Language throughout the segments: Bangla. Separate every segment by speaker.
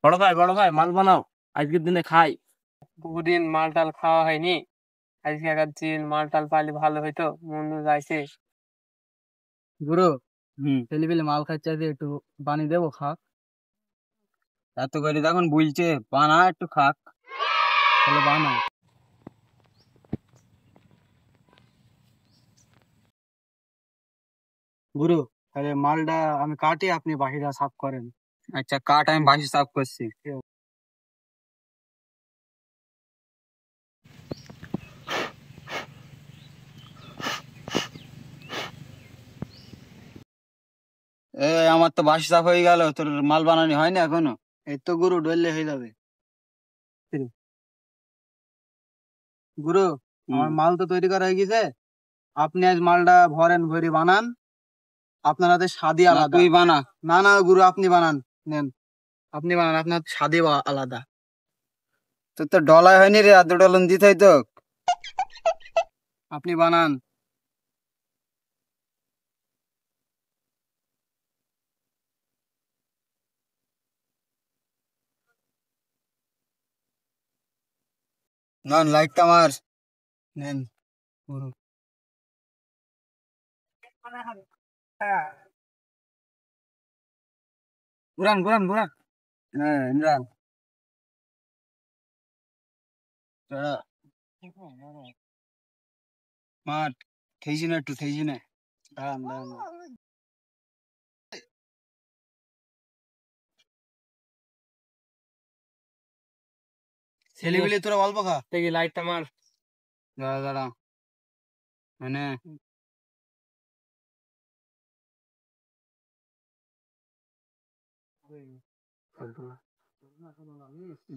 Speaker 1: বড় ভাই মাল বানাও, আজকের দিনে খাই। বহুদিন মাল টাল খাওয়া হয়নি, আজকে খাচ্ছি। মাল টাল পাইলে ভালো হইতো, মন যাইছে।
Speaker 2: গুরু,
Speaker 1: হুম।
Speaker 2: ছেলেপিলে মাল খাচ্ছে, আজকে একটু বানিয়ে দেবো, খা।
Speaker 1: এত করে তখন বলছে বানা একটু খাক।
Speaker 2: তাহলে বানাও। গুরু, তাহলে মালটা আমি কাটি, আপনি বাকিটা সাফ করেন।
Speaker 1: আচ্ছা কাট, আমি বাসি সাফ করছি। আমার তো বাসি সাফ হয়ে গেল, তোর মাল বানানি হয়নি এখনো?
Speaker 2: এই তো গুরু, ডললে হয়ে যাবে। গুরু, আমার মাল তো তৈরি করা হয়ে গেছে। আপনি আজ মালটা ভরেন, ভরি বানান। আপনার হাতে স্বাদই
Speaker 1: না
Speaker 2: আলাদা।
Speaker 1: তুই বানা।
Speaker 2: না না গুরু, আপনি বানান। নেন, আপনি বানান, আপনার স্বাদই আলাদা।
Speaker 1: তোর তো ডলাই হয়নি রে, এত ডলন দিতে হইতো।
Speaker 2: আপনি বানান।
Speaker 1: না লাইটটা মার।
Speaker 2: নেন গুরু। ঘুরান ঘুরান ঘুরান।
Speaker 1: হ্যাঁ ইমরান, মার। খেয়েছি না একটু, খেয়েছি না।
Speaker 2: দাঁড়ান দাঁড়ান। ছেলেপিলে তোরা অল্প খা।
Speaker 1: দেখি লাইটটা মার। দাঁড়া দাঁড়া, মানে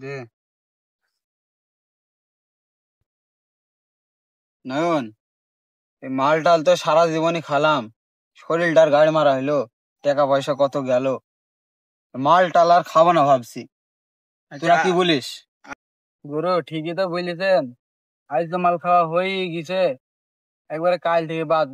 Speaker 1: দে নয়ন, এই মাল টাল তো সারা জীবনই খালাম, শরীরটার গাড়ি মারা হইলো, টাকা পয়সা কত গেল, মাল টাল আর খাবো না ভাবছি। তোরা কি বলিস?
Speaker 2: গুরু, ঠিকই তো বলেছেন। আজ তো মাল খাওয়া হয়ে গেছে, একবারে কাল থেকে বাদ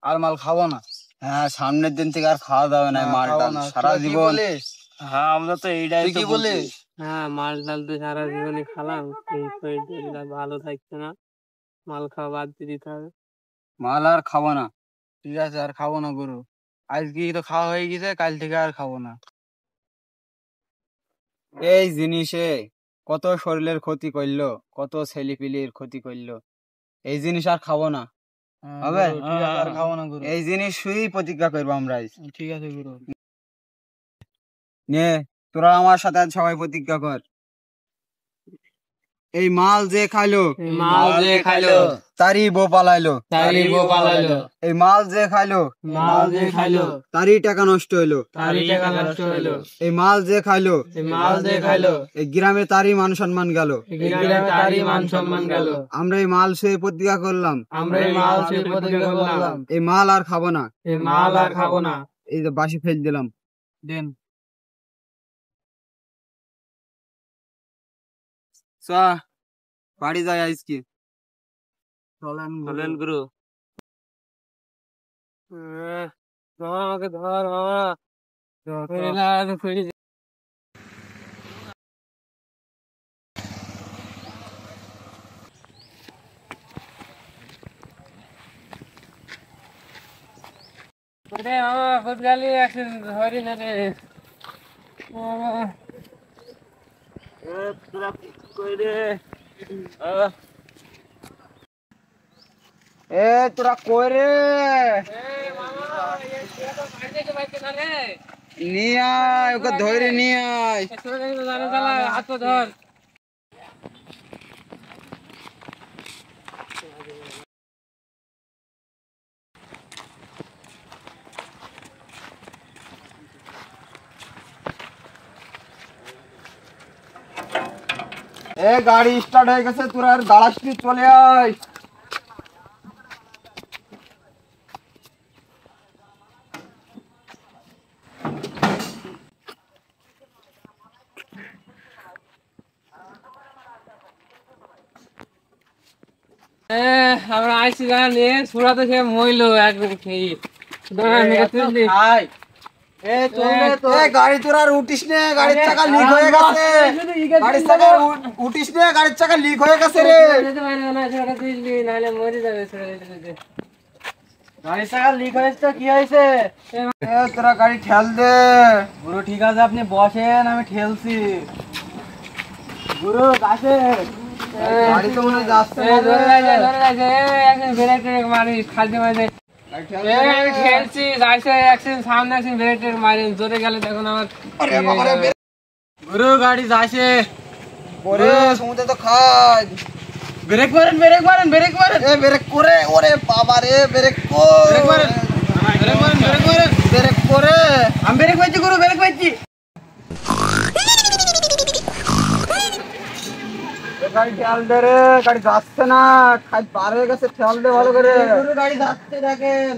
Speaker 2: আর মাল খাবো না।
Speaker 1: হ্যাঁ, সামনের দিন থেকে আর খাওয়া দাওয়া নাই,
Speaker 2: না,
Speaker 1: মাল
Speaker 2: খাবো
Speaker 1: টাল
Speaker 2: না।
Speaker 1: সারা
Speaker 2: তোরা কি
Speaker 1: জীবন।
Speaker 2: বলিস?
Speaker 1: হ্যাঁ আমরা তো এইটাই
Speaker 2: তুই
Speaker 1: তো
Speaker 2: কি
Speaker 1: বলছি।
Speaker 2: বলিস?
Speaker 1: হ্যাঁ মাল টাল তো সারা জীবনই খালাম, এই শরীরটা ভালো থাকছে না, মাল খাওয়া বাদ দিয়ে দিতে হবে। মাল আর খাবো না।
Speaker 2: ঠিক আছে, আর খাবো না গুরু। আজকে তো খাওয়া হয়ে গেছে, কাল থেকে আর খাবো না।
Speaker 1: এই জিনিসে কত শরীরের ক্ষতি করলো, কত ছেলেপিলির ক্ষতি করলো, এই জিনিস আর খাবো না।
Speaker 2: হ্যাঁ,
Speaker 1: হবে,
Speaker 2: গুরু, ঠিক আছে, আর খাবো না গুরু।
Speaker 1: এই জিনিস শুই প্রতিজ্ঞা করবো আমরা আজ।
Speaker 2: ঠিক আছে গুরু।
Speaker 1: নে, তোরা আমার সাথে আজ সবাই প্রতিজ্ঞা কর। এই মাল যে খাইলো,
Speaker 2: মাল যে খাইলো,
Speaker 1: তারই বউ পালাইলো।
Speaker 2: তারই বউ পালাইলো।
Speaker 1: এই মাল যে খাইলো,
Speaker 2: মাল যে খাইলো,
Speaker 1: তারই টাকা নষ্ট হইলো।
Speaker 2: তারই টাকা নষ্ট হইলো।
Speaker 1: এই মাল যে খাইলো,
Speaker 2: মাল যে খাইলো,
Speaker 1: এই গ্রামে তারই মান সম্মান গেল।
Speaker 2: এই গ্রামে তারই মান সম্মান গেল।
Speaker 1: আমরা এই মাল সে প্রতিজ্ঞা করলাম,
Speaker 2: আমরা এই মাল সে প্রতিজ্ঞা করলাম।
Speaker 1: এই মাল আর খাবো না।
Speaker 2: এই মাল আর খাবো না।
Speaker 1: এই যে বাসি ফেল দিলাম।
Speaker 2: দেন।
Speaker 1: বাড়ি যাই আজকে।
Speaker 2: চলেন
Speaker 1: চলেন গুরু।
Speaker 2: আমাকে ধর মামা।
Speaker 1: এ তোরা কই রে? নিয়ে আয় ওকে, ধরে নিয়ে আয়। এ গাড়ি স্টার্ট হয়ে গেছে, তোরা আর দাঁড়াসনি, চলে আয়।
Speaker 2: আমরা আইসি জানা নিয়ে সুরাতে সে মইলো একদম খেয়ে।
Speaker 1: গাড়ি তোর আর উঠিস নে, গাড়ির চাকা লিক হয়ে গেছে। গাড়ির চাকা উঠিস নে, গাড়ির চাকা লিক হয়ে গেছে রে।
Speaker 2: গাড়ির চাকা লিক হয়েছে তো কি হয়েছে?
Speaker 1: তোরা গাড়ি ঠেল দে।
Speaker 2: গুরু ঠিক আছে, আপনি বসেন, আমি ঠেলছি। গুরু আছে
Speaker 1: গাড়ি তো মনে হয় যাচ্ছে না রে। গাড়ি ঠেল দে রে।
Speaker 2: গুরু গাড়ি যাচ্ছে।
Speaker 1: ওরে সমুদ্রে তো খাজ।
Speaker 2: ব্রেক মারেন, ব্রেক মারেন, ব্রেক মারেন,
Speaker 1: এ ব্রেক করে, ওরে বাবা রে, ব্রেক কর।
Speaker 2: ব্রেক মারেন, ব্রেক মারেন, ব্রেক মারেন,
Speaker 1: ব্রেক করে।
Speaker 2: আমি ব্রেক পাইছি গুরু, ব্রেক পাইছি।
Speaker 1: গাড়ি ঠেল দে রে, গাড়ি যাচ্ছে না, খাজ পার হয়ে গেছে, ঠেল দে ভালো করে।
Speaker 2: গুরু গাড়ি যাচ্ছে দেখেন।